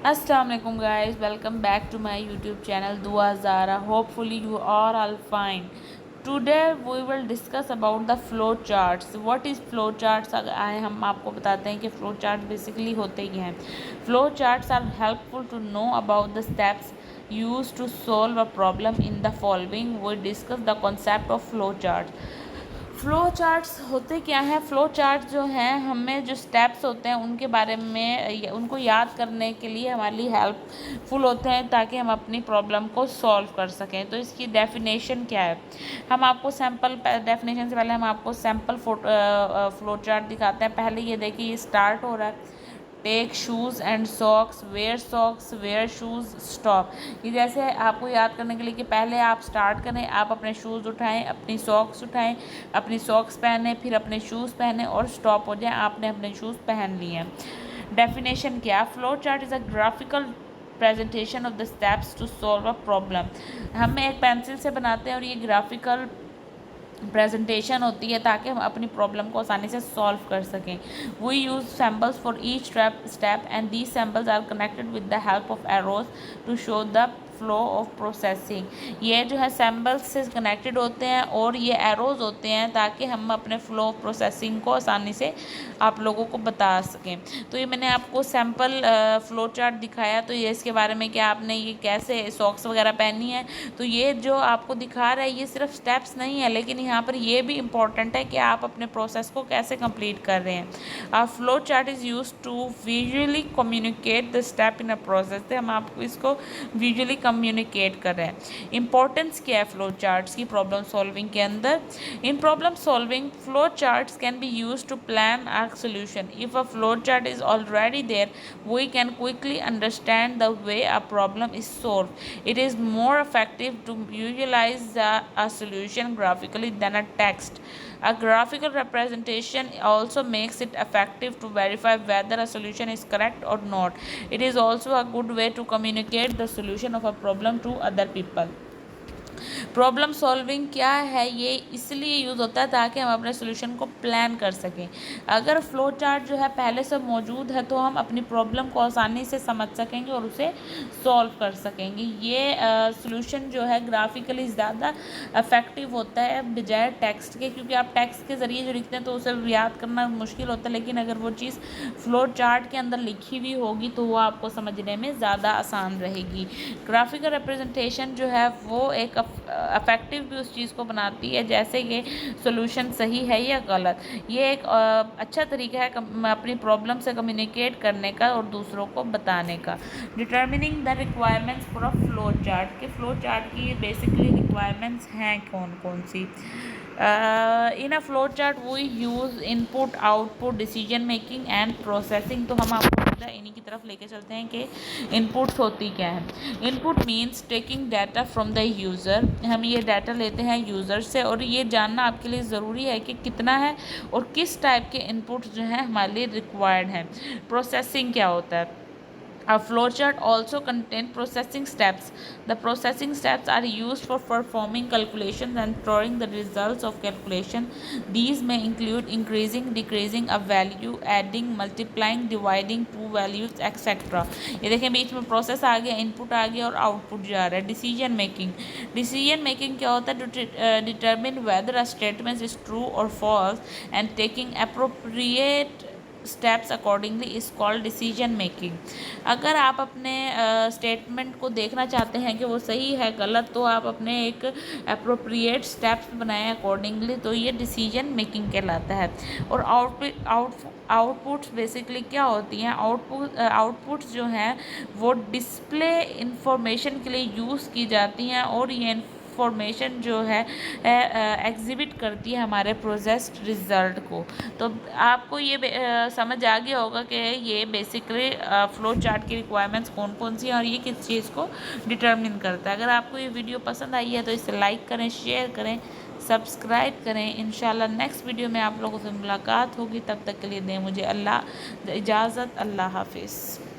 Assalamu alaikum guys, welcome back to my YouTube channel Dua Zara. Hopefully you are all fine. Today we will discuss about the flow charts. What is flow charts? आए हम आपको बताते हैं कि flow charts basically होते क्या हैं. Flow charts are helpful to know about the steps used to solve a problem in the following. We discuss the concept of flow charts. Flow charts होते क्या हैं? फ़्लो चार्ट जो हैं हमें जो स्टेप्स होते हैं उनके बारे में उनको याद करने के लिए हमारे लिए हेल्पफुल होते हैं ताकि हम अपनी प्रॉब्लम को सॉल्व कर सकें। तो इसकी डेफिनेशन क्या है? हम आपको सैम्पल डेफिनेशन से पहले हम आपको सैम्पल फ़्लो चार्ट दिखाते हैं। पहले ये देखिए, ये स्टार्ट हो रहा है, take shoes and socks, wear shoes, stop. ये जैसे आपको याद करने के लिए कि पहले आप स्टार्ट करें, आप अपने शूज़ उठाएं, अपनी सॉक्स उठाएं, अपनी सॉक्स पहने, फिर अपने शूज़ पहने और स्टॉप हो जाएं, आपने अपने शूज़ पहन लिए हैं। डेफिनेशन क्या? Flow chart is a graphical presentation of the steps to solve a problem. हम एक पेंसिल से बनाते हैं और ये ग्राफिकल प्रेजेंटेशन होती है ताकि हम अपनी प्रॉब्लम को आसानी से सॉल्व कर सकें। We use samples for each step and these samples are connected with the help of arrows to show the flow of processing. ये जो है सैम्पल्स से कनेक्टेड होते हैं और ये एरोज होते हैं ताकि हम अपने फ्लो ऑफ प्रोसेसिंग को आसानी से आप लोगों को बता सकें। तो ये मैंने आपको सैम्पल फ्लो चार्ट दिखाया, तो ये इसके बारे में कि आपने ये कैसे सॉक्स वगैरह पहनी है। तो ये जो आपको दिखा रहा है ये सिर्फ स्टेप्स नहीं है, लेकिन यहाँ पर ये भी इम्पॉर्टेंट है कि आप अपने प्रोसेस को कैसे कंप्लीट कर रहे हैं। Flow chart is use to visually communicate the step in a process. तो हम आपको इसको विजुअली कम्युनिकेट कर रहे हैं। इंपॉर्टेंस क्या है फ्लो चार्ट्स की प्रॉब्लम सॉल्विंग के अंदर? In problem solving flow charts can be use to plan a solution. If a flow chart is already there, we can quickly understand the way a problem is solved. It is more effective to visualize a solution graphically than a text. A graphical representation also makes it effective to verify whether a solution is correct or not. It is also a good way to communicate the solution of a problem to other people. Problem solving क्या है? ये इसलिए use होता है ताकि हम अपने solution को प्लान कर सकें। अगर फ़्लो चार्ट जो है पहले से मौजूद है तो हम अपनी प्रॉब्लम को आसानी से समझ सकेंगे और उसे सॉल्व कर सकेंगे। ये सोल्यूशन जो है ग्राफिकली ज़्यादा इफ़ेक्टिव होता है बजाय टेक्स्ट के, क्योंकि आप टेक्स्ट के ज़रिए जो लिखते हैं तो उसे याद करना मुश्किल होता है, लेकिन अगर वो चीज़ फ़्लो चार्ट के अंदर लिखी हुई होगी तो वो आपको समझने में ज़्यादा आसान रहेगी। ग्राफिकल रिप्रेजेंटेशन जो है वो एक अफेक्टिव भी उस चीज़ को बनाती है, जैसे कि सोल्यूशन सही है या गलत। ये एक अच्छा तरीका है अपनी प्रॉब्लम से कम्युनिकेट करने का और दूसरों को बताने का। Determining the requirements for a flow chart, के फ्लो चार्ट की बेसिकली रिक्वायरमेंट्स हैं कौन कौन सी? In a flow chart we use input, output, decision making and processing. तो हम आपको सीधा इन्हीं की तरफ लेके चलते हैं कि इनपुट्स होती क्या है। Input means taking data from the user. हम ये डाटा लेते हैं यूज़र से और ये जानना आपके लिए ज़रूरी है कि कितना है और किस टाइप के इनपुट्स जो हैं हमारे लिए रिक्वायर्ड हैं। प्रोसेसिंग क्या होता है? A flowchart also contains processing steps. The processing steps are used for performing calculations and storing the results of calculation. These may include increasing, decreasing a value, adding, multiplying, dividing two values, etc. ये देखें बीच में process आ गया, input आ गया और output जा रहा है। Decision making क्या होता है? To determine whether a statement is true और false and taking appropriate steps accordingly is called decision making. अगर आप अपने स्टेटमेंट को देखना चाहते हैं कि वो सही है गलत, तो आप अपने एक अप्रोप्रिएट स्टेप्स बनाएं अकॉर्डिंगली, तो ये डिसीजन मेकिंग कहलाता है। और आउटपुट्स बेसिकली क्या होती हैं? आउटपुट्स जो हैं वो डिस्प्ले इंफॉर्मेशन के लिए यूज़ की जाती हैं और ये इंफॉर्मेशन जो है एग्जिबिट करती है हमारे प्रोसेस्ड रिज़ल्ट को। तो आपको ये समझ आ गया होगा कि ये बेसिकली फ्लो चार्ट की रिक्वायरमेंट्स कौन कौन सी हैं और ये किस चीज़ को डिटर्मिन करता है। अगर आपको ये वीडियो पसंद आई है तो इसे लाइक करें, शेयर करें, सब्सक्राइब करें। इंशाल्लाह नेक्स्ट वीडियो में आप लोगों से मुलाकात होगी। तब तक के लिए दें मुझे अल्लाह इजाज़त। अल्लाह हाफिज़।